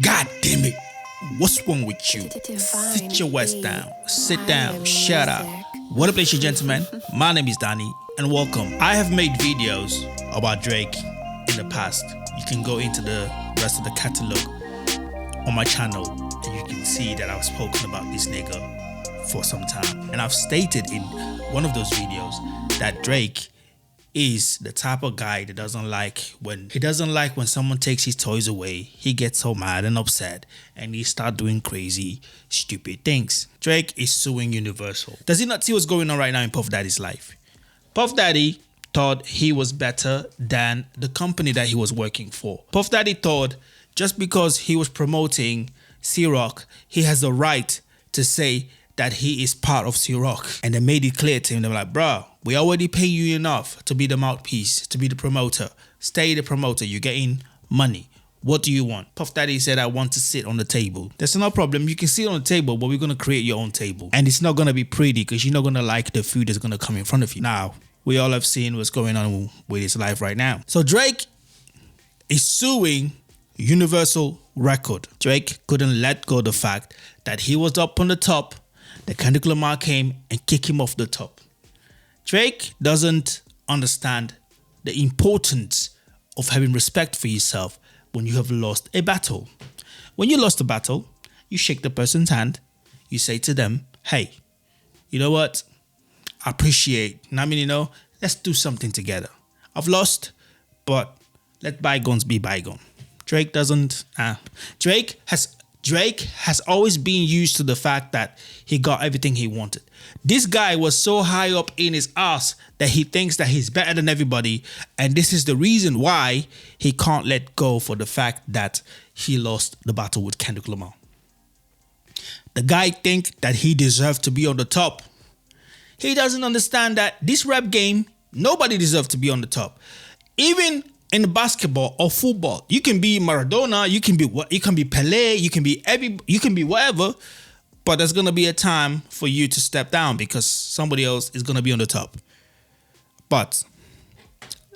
God damn it. What's wrong with you? Sit your ass down. Sit down. Shut up. What up, ladies and gentlemen? My name is Danny and welcome. I have made videos about Drake in the past. You can go into the rest of the catalog on my channel and you can see that I've spoken about this nigga for some time. And I've stated in one of those videos that Drake is the type of guy that doesn't like when someone takes his toys away. He gets so mad and upset and he start doing crazy, stupid things. Drake is suing Universal. Does he not see what's going on right now in Puff Daddy's life? Puff Daddy thought he was better than the company that he was working for. Puff Daddy thought just because he was promoting C-Rock, he has the right to say that he is part of C-Rock. And they made it clear to him. They were like, bro, we already pay you enough to be the mouthpiece, to be the promoter. Stay the promoter. You're getting money. What do you want? Puff Daddy said, I want to sit on the table. There's no problem. You can sit on the table, but we're going to create your own table. And it's not going to be pretty because you're not going to like the food that's going to come in front of you. Now, we all have seen what's going on with his life right now. So Drake is suing Universal Record. Drake couldn't let go of the fact that he was up on the top. That Kendrick Lamar came and kicked him off the top. Drake doesn't understand the importance of having respect for yourself when you have lost a battle. When you lost a battle, you shake the person's hand. You say to them, hey, you know what? I appreciate, let's do something together. I've lost, but let bygones be bygone. Drake doesn't, Drake has always been used to the fact that he got everything he wanted. This guy was so high up in his ass that he thinks that he's better than everybody. And this is the reason why he can't let go for the fact that he lost the battle with Kendrick Lamar. The guy thinks that he deserves to be on the top. He doesn't understand that this rap game, nobody deserves to be on the top. Even in basketball or football, you can be Maradona, you can be Pele, you can be whatever, but there's gonna be a time for you to step down because somebody else is gonna be on the top. But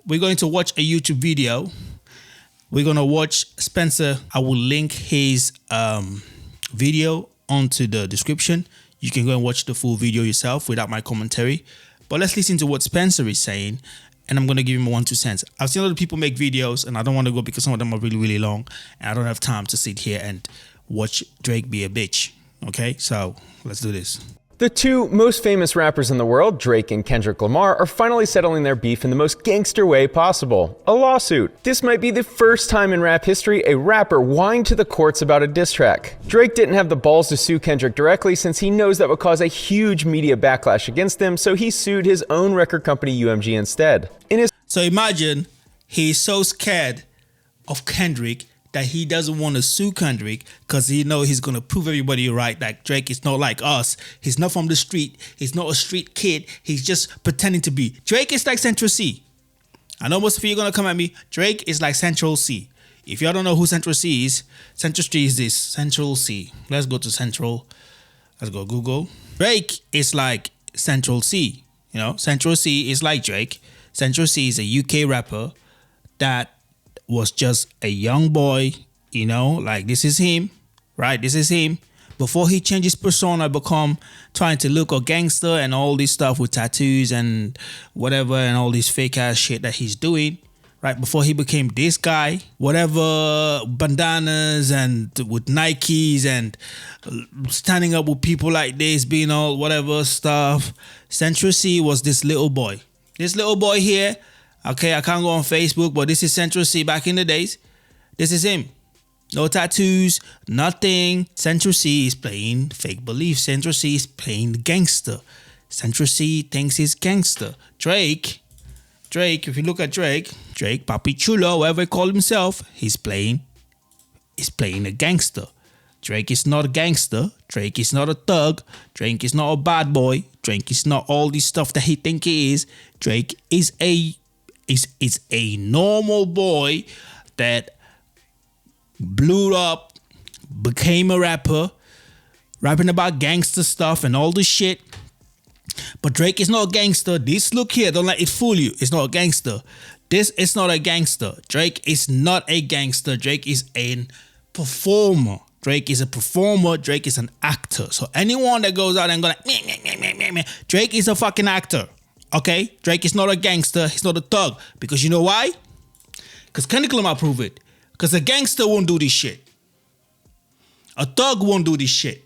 we're going to watch a YouTube video. We're gonna watch Spencer. I will link his video onto the description. You can go and watch the full video yourself without my commentary. But let's listen to what Spencer is saying. And I'm going to give him 1-2 cents. I've seen a lot of people make videos and I don't want to go because some of them are really, really long. And I don't have time to sit here and watch Drake be a bitch. Okay, so let's do this. The two most famous rappers in the world, Drake and Kendrick Lamar, are finally settling their beef in the most gangster way possible, a lawsuit. This might be the first time in rap history a rapper whined to the courts about a diss track. Drake didn't have the balls to sue Kendrick directly since he knows that would cause a huge media backlash against him, so he sued his own record company UMG instead. So imagine he's so scared of Kendrick that he doesn't want to sue Kendrick because he knows he's going to prove everybody right that Drake is not like us. He's not from the street. He's not a street kid. He's just pretending to be. Drake is like Central C. I know most of you are going to come at me. Drake is like Central C. If y'all don't know who Central C is, Central C is this. Central C. Let's go to Central. Let's go Google. Drake is like Central C. Central C is like Drake. Central C is a UK rapper that was just a young boy, like this is him, right? This is him. Before he changed his persona, become trying to look a gangster and all this stuff with tattoos and whatever and all this fake ass shit that he's doing, right? Before he became this guy, whatever bandanas and with Nikes and standing up with people like this, being all whatever stuff. Central C was this little boy. This little boy here, okay, I can't go on Facebook, but this is Central C back in the days. This is him. No tattoos, nothing. Central C is playing fake belief. Central C is playing gangster. Central C thinks he's gangster. Drake, if you look at Drake, Papi Chulo, whatever he call himself, he's playing a gangster. Drake is not a gangster. Drake is not a thug. Drake is not a bad boy. Drake is not all this stuff that he think he is. Drake is a normal boy that blew up, became a rapper, rapping about gangster stuff and all this shit. But Drake is not a gangster. This look here, don't let it fool you. It's not a gangster. This is not a gangster. Drake is not a gangster. Drake is an performer. Drake is a performer. Drake is an actor. So anyone that goes out and go like, meh, Drake is a fucking actor. Okay? Drake is not a gangster. He's not a thug. Because you know why? Because Kendrick Lamar proved it. Because a gangster won't do this shit. A thug won't do this shit.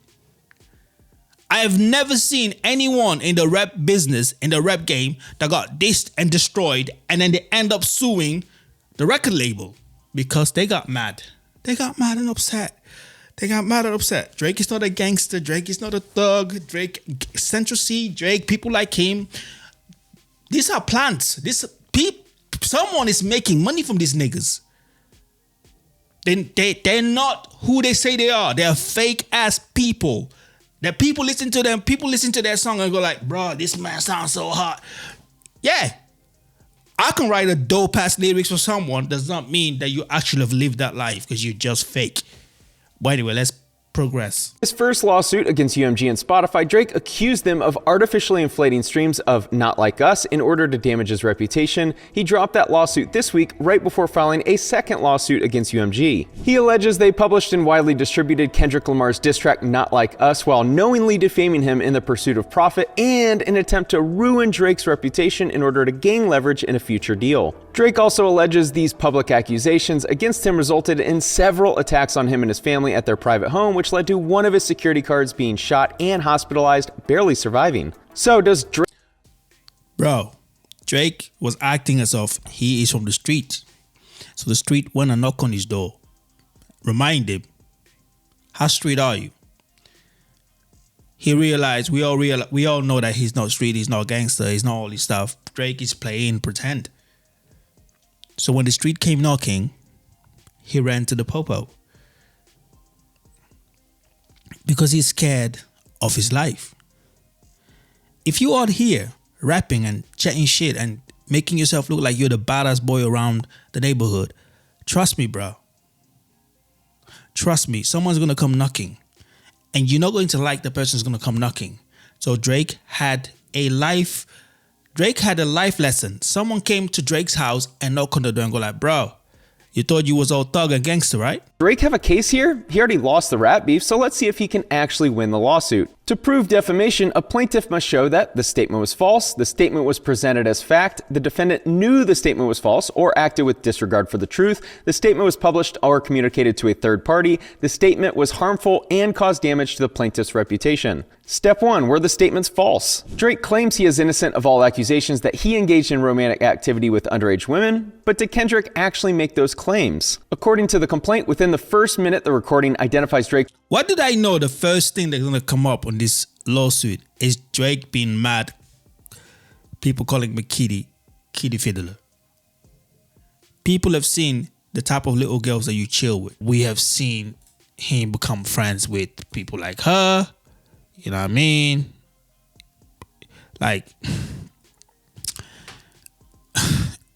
I have never seen anyone in the rap business, in the rap game, that got dissed and destroyed and then they end up suing the record label because they got mad. They got mad and upset. Drake is not a gangster. Drake is not a thug. Drake, Central C, Drake, people like him. These are plants. Someone is making money from these niggas. They're not who they say they are. They're fake ass people. That people listen to them, people listen to their song and go like, bro, this man sounds so hot. Yeah. I can write a dope ass lyrics for someone. Does not mean that you actually have lived that life because you're just fake. But anyway, let's progress. His first lawsuit against UMG and Spotify, Drake accused them of artificially inflating streams of Not Like Us in order to damage his reputation. He dropped that lawsuit this week right before filing a second lawsuit against UMG. He alleges they published and widely distributed Kendrick Lamar's diss track Not Like Us while knowingly defaming him in the pursuit of profit and an attempt to ruin Drake's reputation in order to gain leverage in a future deal. Drake also alleges these public accusations against him resulted in several attacks on him and his family at their private home, which led to one of his security guards being shot and hospitalized, barely surviving. So does Drake... Bro, Drake was acting as if he is from the street. So the street went and knocked on his door. Remind him, how street are you? He realized, we all know that he's not street, he's not gangster, he's not all this stuff. Drake is playing pretend. So when the street came knocking, he ran to the popo. Because he's scared of his life. If you are here rapping and chatting shit and making yourself look like you're the badass boy around the neighborhood, trust me, bro. Trust me, someone's going to come knocking. And you're not going to like the person who's going to come knocking. So Drake had a life lesson. Someone came to Drake's house and knocked on the door and go like, bro, you thought you was all thug and gangster, right? Drake have a case here? He already lost the rap beef, so let's see if he can actually win the lawsuit. To prove defamation, a plaintiff must show that the statement was false, the statement was presented as fact, the defendant knew the statement was false or acted with disregard for the truth, the statement was published or communicated to a third party, the statement was harmful and caused damage to the plaintiff's reputation. Step 1. Were the statements false? Drake claims he is innocent of all accusations that he engaged in romantic activity with underage women, but did Kendrick actually make those claims? According to the complaint, within the first minute the recording identifies Drake. What did I know? The first thing that's going to come up on this lawsuit is Drake being mad. People calling me Kitty Fiddler. People have seen the type of little girls that you chill with. We have seen him become friends with people like her. You know what I mean? Like,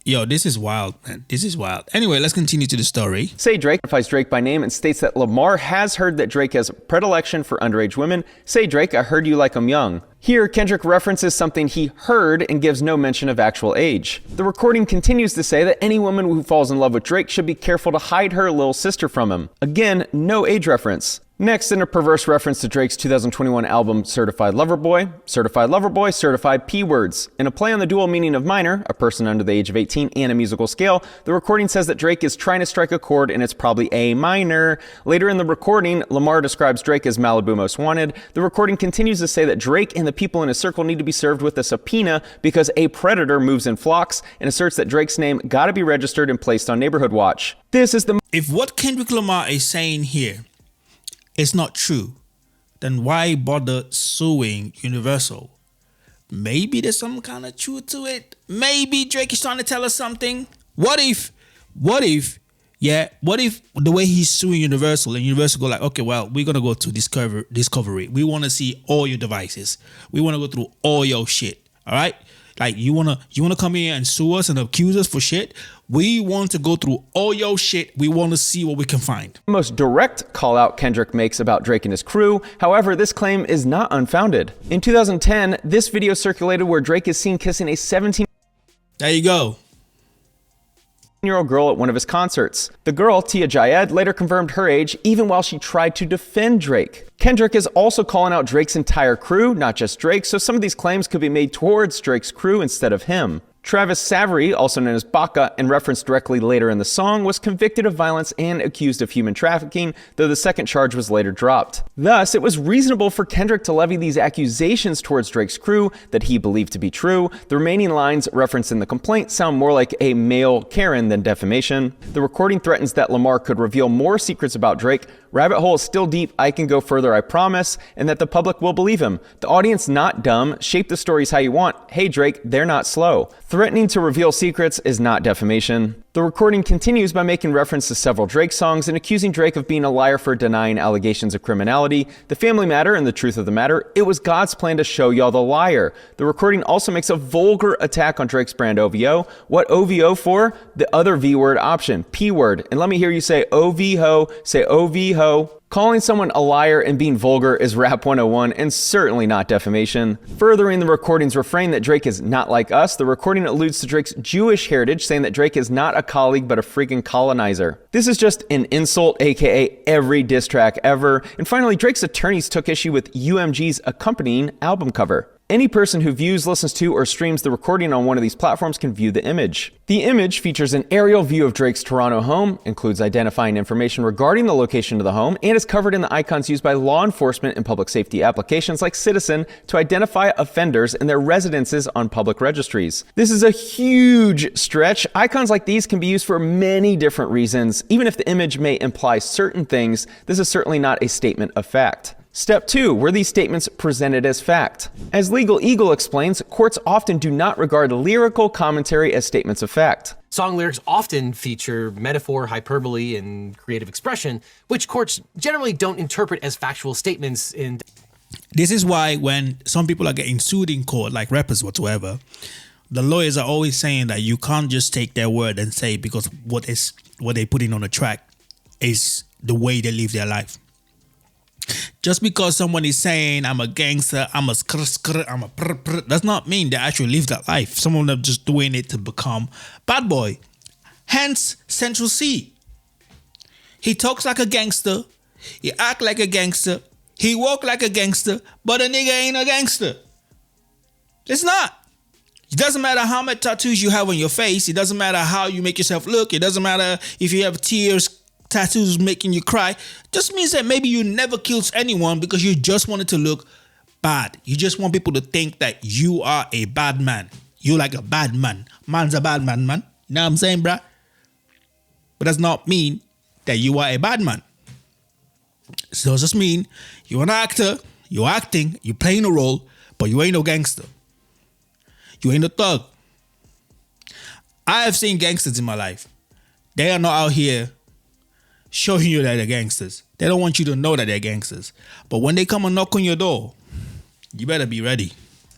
yo, this is wild, man. This is wild. Anyway, let's continue to the story. Say Drake identifies Drake by name and states that Lamar has heard that Drake has predilection for underage women. Say Drake, I heard you like 'em young. Here, Kendrick references something he heard and gives no mention of actual age. The recording continues to say that any woman who falls in love with Drake should be careful to hide her little sister from him. Again, no age reference. Next, in a perverse reference to Drake's 2021 album Certified Lover Boy, certified P words. In a play on the dual meaning of minor, a person under the age of 18, and a musical scale, the recording says that Drake is trying to strike a chord and it's probably A minor. Later in the recording, Lamar describes Drake as Malibu Most Wanted. The recording continues to say that Drake and the people in his circle need to be served with a subpoena because a predator moves in flocks, and asserts that Drake's name gotta be registered and placed on Neighborhood Watch. If what Kendrick Lamar is saying here is not true, then why bother suing Universal? Maybe there's some kind of truth to it. Maybe Drake is trying to tell us something. What if the way he's suing Universal and Universal go like, okay, well, we're going to go to Discovery. We want to see all your devices. We want to go through all your shit. All right? Like, you wanna come here and sue us and accuse us for shit? We want to go through all your shit. We want to see what we can find. The most direct call out Kendrick makes about Drake and his crew. However, this claim is not unfounded. In 2010, this video circulated where Drake is seen kissing a 17. There you go. year-old girl at one of his concerts. The girl, Tia Jayed, later confirmed her age even while she tried to defend Drake. Kendrick is also calling out Drake's entire crew, not just Drake, so some of these claims could be made towards Drake's crew instead of him. Travis Savory, also known as Baka and referenced directly later in the song, was convicted of violence and accused of human trafficking, though the second charge was later dropped. Thus, it was reasonable for Kendrick to levy these accusations towards Drake's crew that he believed to be true. The remaining lines referenced in the complaint sound more like a male Karen than defamation. The recording threatens that Lamar could reveal more secrets about Drake. Rabbit hole is still deep, I can go further, I promise, and that the public will believe him. The audience not dumb, shape the stories how you want. Hey Drake, they're not slow. Threatening to reveal secrets is not defamation. The recording continues by making reference to several Drake songs and accusing Drake of being a liar for denying allegations of criminality. The family matter and the truth of the matter, it was God's plan to show y'all the liar. The recording also makes a vulgar attack on Drake's brand OVO. What OVO for? The other V word option, P word. And let me hear you say OVO, say OVO. Calling someone a liar and being vulgar is Rap 101 and certainly not defamation. Furthering the recording's refrain that Drake is not like us, the recording alludes to Drake's Jewish heritage, saying that Drake is not a colleague but a freaking colonizer. This is just an insult, aka every diss track ever. And finally, Drake's attorneys took issue with UMG's accompanying album cover. Any person who views, listens to, or streams the recording on one of these platforms can view the image. The image features an aerial view of Drake's Toronto home, includes identifying information regarding the location of the home, and is covered in the icons used by law enforcement and public safety applications like Citizen to identify offenders and their residences on public registries. This is a huge stretch. Icons like these can be used for many different reasons. Even if the image may imply certain things, this is certainly not a statement of fact. Step 2. Were these statements presented as fact? As Legal Eagle explains, courts often do not regard lyrical commentary as statements of fact. Song lyrics often feature metaphor, hyperbole, and creative expression, which courts generally don't interpret as factual statements in... This is why when some people are getting sued in court, like rappers whatsoever, the lawyers are always saying that you can't just take their word and say because what they put in on the track is the way they live their life. Just because someone is saying I'm a gangster, I'm a skr, I'm a prr, does not mean they actually live that life. Some of them just doing it to become bad boy. Hence Central C. He talks like a gangster, he act like a gangster, he walk like a gangster, but a nigga ain't a gangster. It's not. It doesn't matter how many tattoos you have on your face. It doesn't matter how you make yourself look. It doesn't matter if you have tears, tattoos making you cry. Just means that maybe you never killed anyone because you just wanted to look bad. You just want people to think that you are a bad man. You like a bad man. Man's a bad man, man. You know what I'm saying, bruh? But does not mean that you are a bad man. It does just mean you're an actor, you're acting, you're playing a role, but you ain't no gangster. You ain't a thug. I have seen gangsters in my life. They are not out here showing you that they're gangsters. They don't want you to know that they're gangsters. But when they come and knock on your door, you better be ready.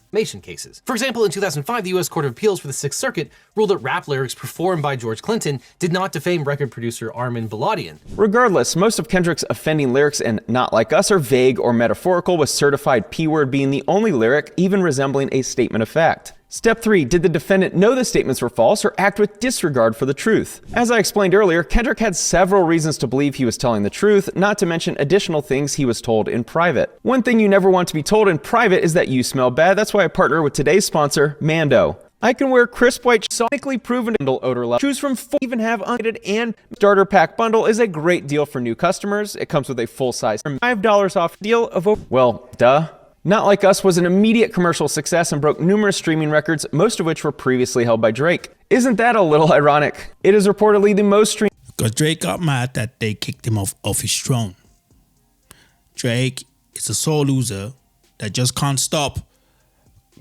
Defamation cases. For example, in 2005, the U.S. Court of Appeals for the Sixth Circuit ruled that rap lyrics performed by George Clinton did not defame record producer Armin Baladian. Regardless, most of Kendrick's offending lyrics in Not Like Us are vague or metaphorical, with certified P-word being the only lyric even resembling a statement of fact. Step 3. Did the defendant know the statements were false or act with disregard for the truth? As I explained earlier, Kendrick had several reasons to believe he was telling the truth, not to mention additional things he was told in private. One thing you never want to be told in private is that you smell bad. That's why I partner with today's sponsor, Mando. I can wear crisp white sonically proven bundle odor level. Choose from 4, even have unlimited and starter pack bundle is a great deal for new customers. It comes with a full size $5 off deal of well, duh. Not Like Us was an immediate commercial success and broke numerous streaming records, most of which were previously held by Drake. Isn't that a little ironic? It is reportedly the most streamed. Because Drake got mad that they kicked him off his throne. Drake is a sore loser that just can't stop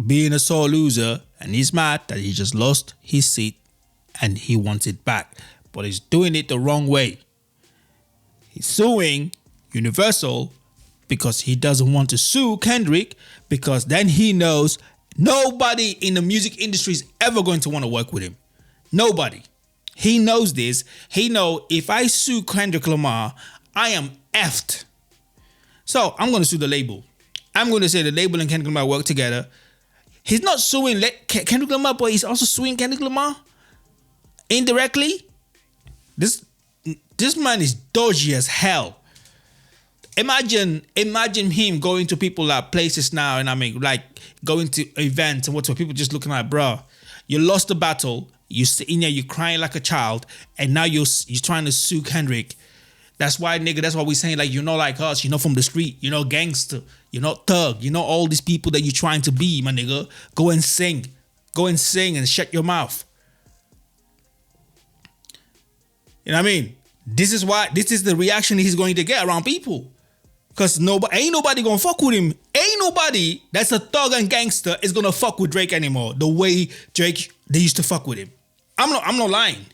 being a sore loser, and he's mad that he just lost his seat and he wants it back. But he's doing it the wrong way. He's suing Universal because he doesn't want to sue Kendrick, because then he knows nobody in the music industry is ever going to want to work with him. Nobody. He knows this. He know if I sue Kendrick Lamar, I am effed. So I'm going to sue the label. I'm going to say the label and Kendrick Lamar work together. He's not suing Kendrick Lamar, but he's also suing Kendrick Lamar indirectly. This man is dodgy as hell. Imagine him going to people at places now, and I mean, like going to events and what's people just looking like, bro, you lost the battle. You sitting there, you crying like a child, and now you're trying to sue Kendrick. That's why, nigga. That's why we saying like you're not like us. You're not from the street. You're not gangster. You're not thug. You're not all these people that you're trying to be, my nigga. Go and sing and shut your mouth. You know what I mean? This is the reaction he's going to get around people. Cause ain't nobody gonna fuck with him. Ain't nobody that's a thug and gangster is gonna fuck with Drake anymore. The way they used to fuck with him. I'm not lying.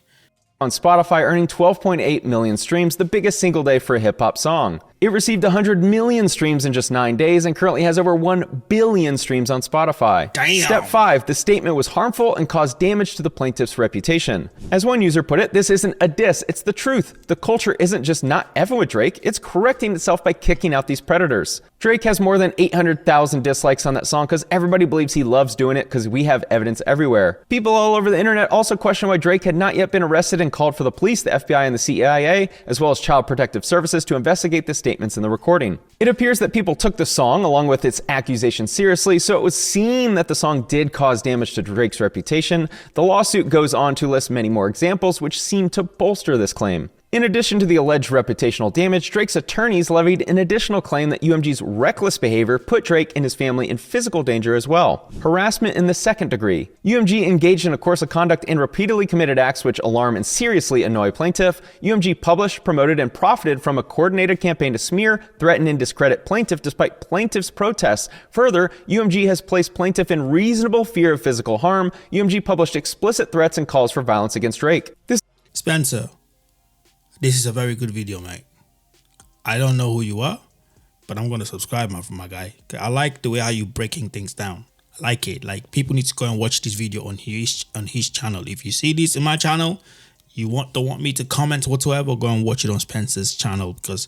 On Spotify, earning 12.8 million streams, the biggest single day for a hip-hop song. It received 100 million streams in just 9 days and currently has over 1 billion streams on Spotify. Damn. Step 5, the statement was harmful and caused damage to the plaintiff's reputation. As one user put it, this isn't a diss, it's the truth. The culture isn't just not effing with Drake, it's correcting itself by kicking out these predators. Drake has more than 800,000 dislikes on that song because everybody believes he loves doing it because we have evidence everywhere. People all over the internet also question why Drake had not yet been arrested and called for the police, the FBI, and the CIA, as well as Child Protective Services to investigate the statements in the recording. It appears that people took the song along with its accusations seriously, so it would seem that the song did cause damage to Drake's reputation. The lawsuit goes on to list many more examples which seem to bolster this claim. In addition to the alleged reputational damage, Drake's attorneys levied an additional claim that UMG's reckless behavior put Drake and his family in physical danger as well. Harassment in the second degree. UMG engaged in a course of conduct and repeatedly committed acts which alarm and seriously annoy plaintiff. UMG published, promoted, and profited from a coordinated campaign to smear, threaten, and discredit plaintiff despite plaintiff's protests. Further, UMG has placed plaintiff in reasonable fear of physical harm. UMG published explicit threats and calls for violence against Drake. Spencer, this is a very good video, mate. I don't know who you are, but I'm going to subscribe, my guy. I like the way how you breaking things down. I like it. Like, people need to go and watch this video on his channel. If you see this in my channel, you don't want me to comment whatsoever, go and watch it on Spencer's channel, because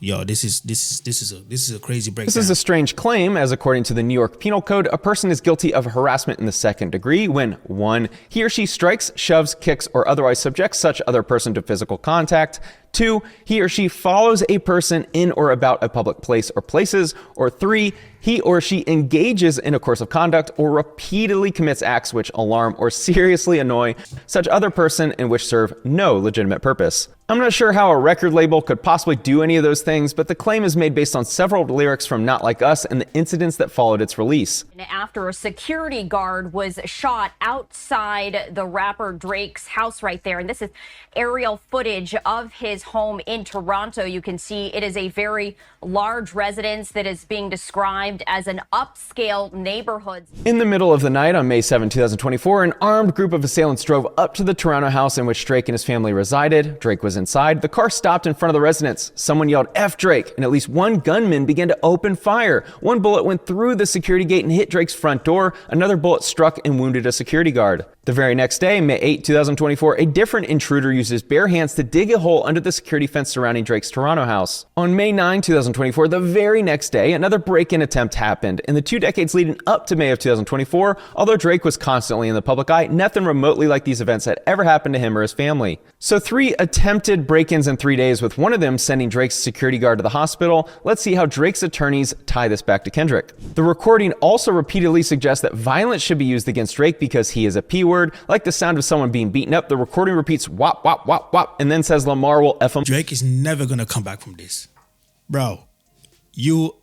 yo, this is a crazy breakdown. This is a strange claim, as according to the New York Penal Code, a person is guilty of harassment in the second degree when 1. He or she strikes, shoves, kicks, or otherwise subjects such other person to physical contact. 2. He or she follows a person in or about a public place or places. Or 3. He or she engages in a course of conduct or repeatedly commits acts which alarm or seriously annoy such other person and which serve no legitimate purpose. I'm not sure how a record label could possibly do any of those things, but the claim is made based on several lyrics from Not Like Us and the incidents that followed its release. After a security guard was shot outside the rapper Drake's house right there, and this is aerial footage of his home in Toronto. You can see it is a very large residence that is being described as an upscale neighborhood. In the middle of the night on May 7, 2024, an armed group of assailants drove up to the Toronto house in which Drake and his family resided. Drake was inside. The car stopped in front of the residence. Someone yelled, "F Drake," and at least one gunman began to open fire. One bullet went through the security gate and hit Drake's front door. Another bullet struck and wounded a security guard. The very next day, May 8, 2024, a different intruder used his bare hands to dig a hole under the security fence surrounding Drake's Toronto house. On May 9, 2024, the very next day, another break-in attempt happened. In the 2 decades leading up to May of 2024, although Drake was constantly in the public eye, nothing remotely like these events had ever happened to him or his family. So 3 attempted break-ins in 3 days, with one of them sending Drake's security guard to the hospital. Let's see how Drake's attorneys tie this back to Kendrick. The recording also repeatedly suggests that violence should be used against Drake because he is a P-word. Like the sound of someone being beaten up, the recording repeats wop, wop, wop, wop, and then says Lamar will F him. Drake is never gonna come back from this. Bro, you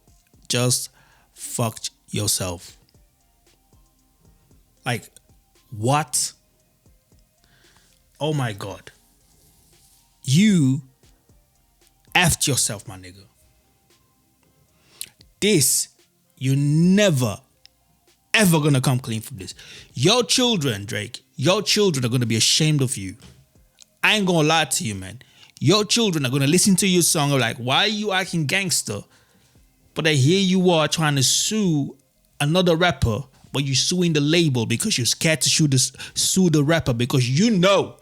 just fucked yourself. Like, what? Oh my God. You effed yourself, my nigga. This, you never, ever gonna come clean from this. Your children, Drake, your children are gonna be ashamed of you. I ain't gonna lie to you, man. Your children are gonna listen to your song and like, why are you acting gangster? But then here you are trying to sue another rapper, but you're suing the label because you're scared to sue the rapper because you know.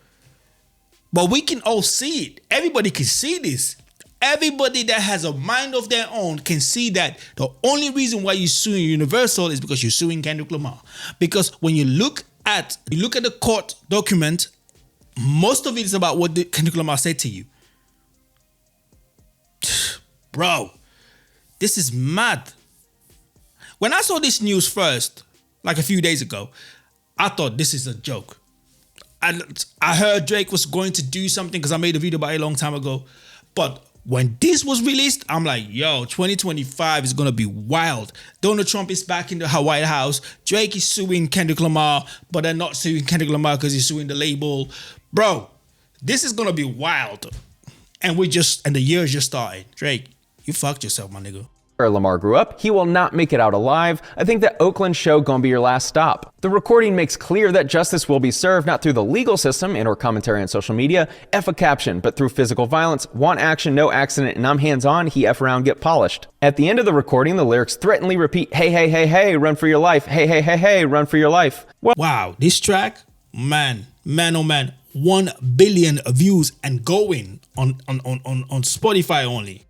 But we can all see it. Everybody can see this. Everybody that has a mind of their own can see that the only reason why you're suing Universal is because you're suing Kendrick Lamar. Because when you look at the court document most of it is about what Kendrick Lamar said to you. Bro, this is mad. When I saw this news first, like a few days ago, I thought this is a joke. I heard Drake was going to do something because I made a video about it a long time ago. But when this was released, I'm like, yo, 2025 is going to be wild. Donald Trump is back in the White House. Drake is suing Kendrick Lamar, but they're not suing Kendrick Lamar because he's suing the label. Bro, this is going to be wild. And the year's just started. Drake, you fucked yourself, my nigga. Where Lamar grew up, he will not make it out alive. I think that Oakland show gonna be your last stop. The recording makes clear that justice will be served not through the legal system and or commentary on social media, F a caption, but through physical violence, want action, no accident, and I'm hands-on, he F around, get polished. At the end of the recording, the lyrics threateningly repeat, hey, hey, hey, hey, run for your life, hey, hey, hey, hey, run for your life. Well, wow, this track, man, oh man, 1 billion views and going on Spotify only.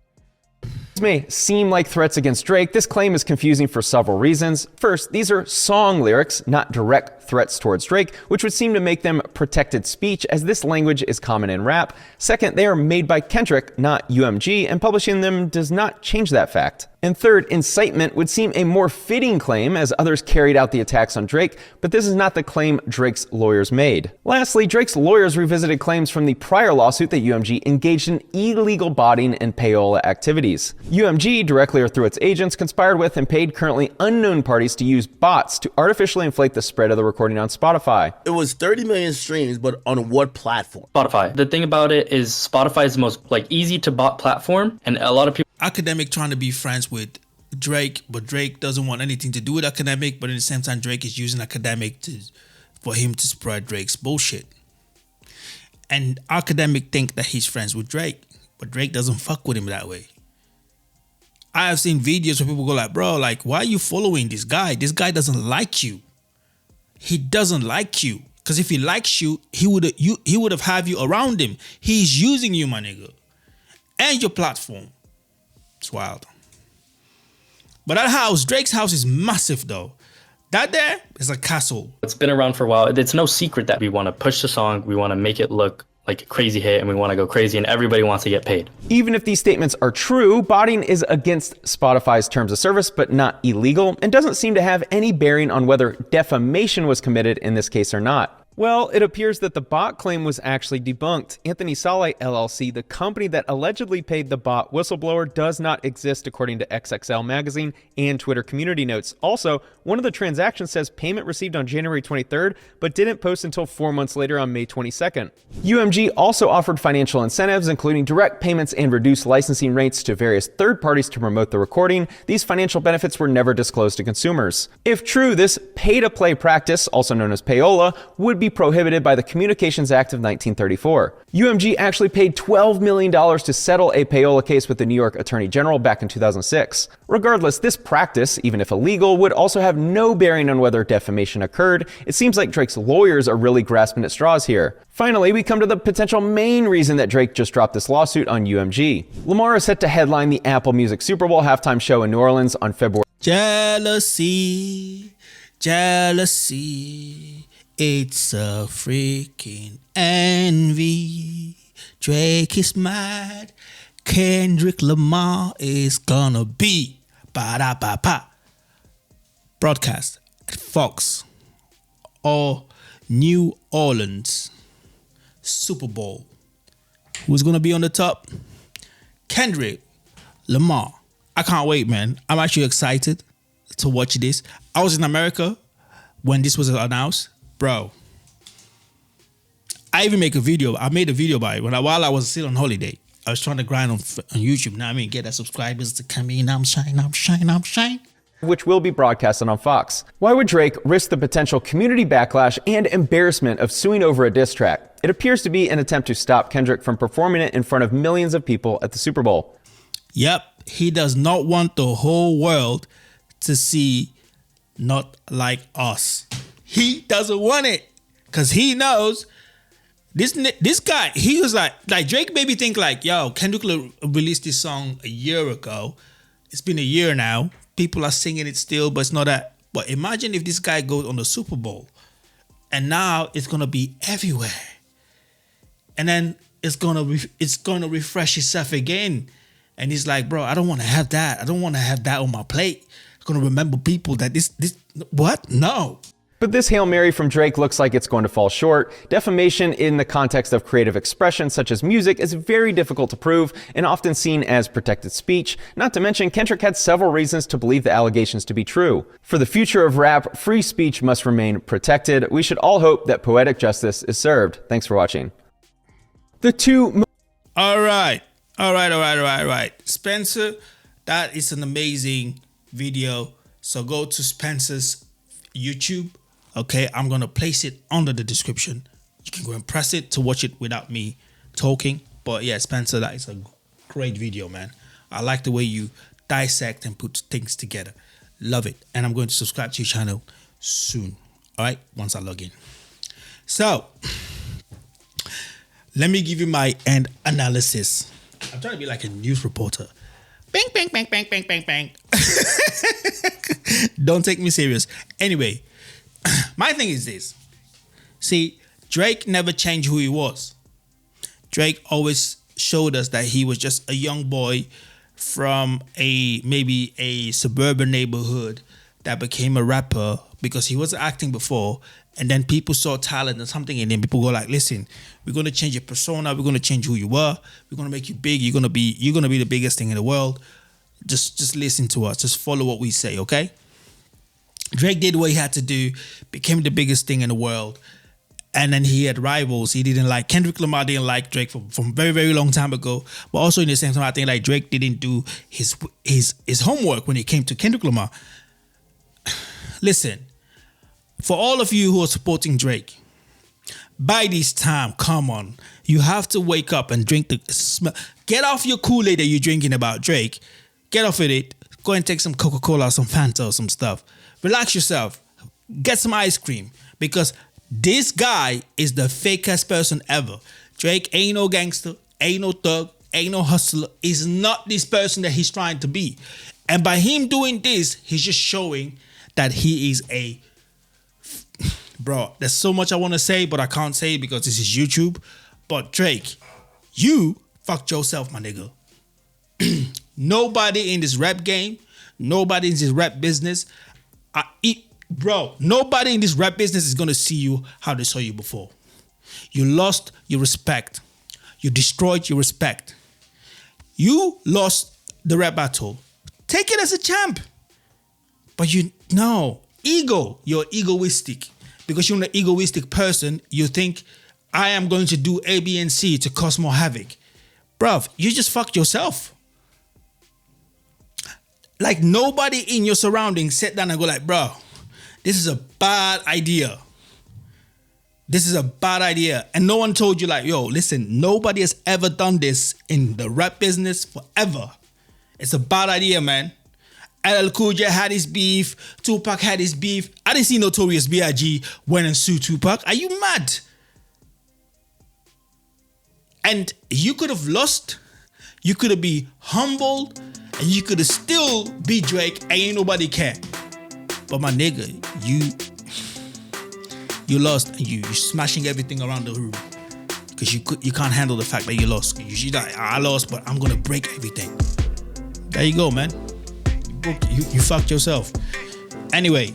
May seem like threats against Drake, this claim is confusing for several reasons. First, these are song lyrics, not direct threats towards Drake, which would seem to make them protected speech, as this language is common in rap. Second, they are made by Kendrick, not UMG, and publishing them does not change that fact. And third, incitement would seem a more fitting claim, as others carried out the attacks on Drake, but this is not the claim Drake's lawyers made. Lastly, Drake's lawyers revisited claims from the prior lawsuit that UMG engaged in illegal botting and payola activities. UMG, directly or through its agents, conspired with and paid currently unknown parties to use bots to artificially inflate the spread of the recording on Spotify. It was 30 million streams, but on what platform? Spotify. The thing about it is Spotify is the most easy to bot platform, and a lot of people. Academic trying to be friends with Drake, but Drake doesn't want anything to do with Academic, but at the same time Drake is using Academic for him to spread Drake's bullshit. And Academic think that he's friends with Drake, but Drake doesn't fuck with him that way. I have seen videos where people go like, bro, like, why are you following this guy? This guy doesn't like you. He doesn't like you. Because if he likes you, he would have had you around him. He's using you, my nigga. And your platform. It's wild. But that house, Drake's house is massive though. That there is a castle. It's been around for a while. It's no secret that we want to push the song. We want to make it look like a crazy hit, and we want to go crazy, and everybody wants to get paid. Even if these statements are true, botting is against Spotify's terms of service, but not illegal, and doesn't seem to have any bearing on whether defamation was committed in this case or not. Well, it appears that the bot claim was actually debunked. Anthony Saleh LLC, the company that allegedly paid the bot whistleblower, does not exist according to XXL magazine and Twitter community notes. Also, one of the transactions says payment received on January 23rd, but didn't post until 4 months later on May 22nd. UMG also offered financial incentives, including direct payments and reduced licensing rates to various third parties to promote the recording. These financial benefits were never disclosed to consumers. If true, this pay-to-play practice, also known as payola, would be prohibited by the Communications Act of 1934. UMG actually paid $12 million to settle a payola case with the New York Attorney General back in 2006. Regardless, this practice, even if illegal, would also have no bearing on whether defamation occurred. It seems like Drake's lawyers are really grasping at straws here. Finally, we come to the potential main reason that Drake just dropped this lawsuit on UMG. Lamar is set to headline the Apple Music Super Bowl halftime show in New Orleans on February. Jealousy, it's a freaking envy. Drake is mad. Kendrick Lamar is gonna be ba-da-ba-ba. Broadcast at Fox or New Orleans Super Bowl. Who's gonna be on the top? Kendrick Lamar. I can't wait, man. I'm actually excited to watch this. I was in America when this was announced. Bro, I even made a video about it while I was still on holiday. I was trying to grind on YouTube. Now I mean, get that subscribers to come in. I'm shine. Which will be broadcasted on Fox. Why would Drake risk the potential community backlash and embarrassment of suing over a diss track? It appears to be an attempt to stop Kendrick from performing it in front of millions of people at the Super Bowl. Yep, he does not want the whole world to see Not Like Us. He doesn't want it because he knows this guy. He was like Drake made me think like, yo, Kendrick released this song a year ago. It's been a year now. People are singing it still, but it's not that. But imagine if this guy goes on the Super Bowl and now it's going to be everywhere. and then it's gonna refresh itself again. And he's like, bro, I don't want to have that. I don't want to have that on my plate. I'm gonna remember people that this what? No. But this Hail Mary from Drake looks like it's going to fall short. Defamation in the context of creative expression such as music is very difficult to prove and often seen as protected speech. Not to mention, Kendrick had several reasons to believe the allegations to be true. For the future of rap, free speech must remain protected. We should all hope that poetic justice is served. Thanks for watching. All right. Spencer, that is an amazing video. So go to Spencer's YouTube. Okay, I'm going to place it under the description. You can go and press it to watch it without me talking. But yeah, Spencer, that is a great video, man. I like the way you dissect and put things together. Love it. And I'm going to subscribe to your channel soon. All right, once I log in. So, let me give you my end analysis. I'm trying to be like a news reporter. Bang, bang, bang, bang, bang, bang, bang. Don't take me serious. Anyway, my thing is this. See, Drake never changed who he was. Drake always showed us that he was just a young boy from maybe a suburban neighborhood that became a rapper because he wasn't acting before. And then people saw talent and something in him. People go like, listen, we're going to change your persona. We're going to change who you were. We're going to make you big. You're going to be the biggest thing in the world. Just listen to us. Just follow what we say, okay? Drake did what he had to do, became the biggest thing in the world. And then he had rivals. He didn't like, Kendrick Lamar didn't like Drake from very, very long time ago. But also in the same time, I think like Drake didn't do his homework when it came to Kendrick Lamar. Listen, for all of you who are supporting Drake, by this time, come on, you have to wake up and drink get off your Kool-Aid that you're drinking about Drake. Get off of it. Go and take some Coca-Cola, some Fanta, or some stuff. Relax yourself. Get some ice cream. Because this guy is the fakest person ever. Drake ain't no gangster, ain't no thug, ain't no hustler. He's not this person that he's trying to be. And by him doing this, he's just showing that he is a... Bro, there's so much I want to say, but I can't say it because this is YouTube. But Drake, you fucked yourself, my nigga. Nobody in this rap game, nobody in this rap business, nobody in this rap business is going to see you how they saw you before. You lost your respect. You destroyed your respect. You lost the rap battle. Take it as a champ. But ego, you're egoistic. Because you're an egoistic person, you think, I am going to do A, B, and C to cause more havoc. Bruv, you just fucked yourself. Like nobody in your surroundings sat down and go like, bro, this is a bad idea. This is a bad idea. And no one told you like, yo, listen, nobody has ever done this in the rap business forever. It's a bad idea, man. LL Cool J had his beef. Tupac had his beef. I didn't see Notorious B.I.G. went and sued Tupac. Are you mad? And you could have lost. You could have been humbled. And you could have still be Drake and ain't nobody care. But my nigga, you lost and you smashing everything around the room. Because you can't handle the fact that you lost. You like, I lost, but I'm going to break everything. There you go, man. You fucked yourself. Anyway,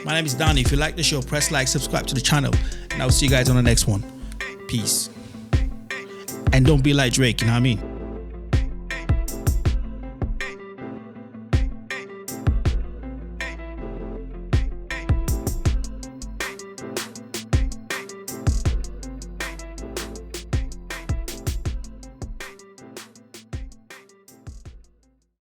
my name is Donnie. If you like the show, press like, subscribe to the channel, and I'll see you guys on the next one. Peace. And don't be like Drake, you know what I mean?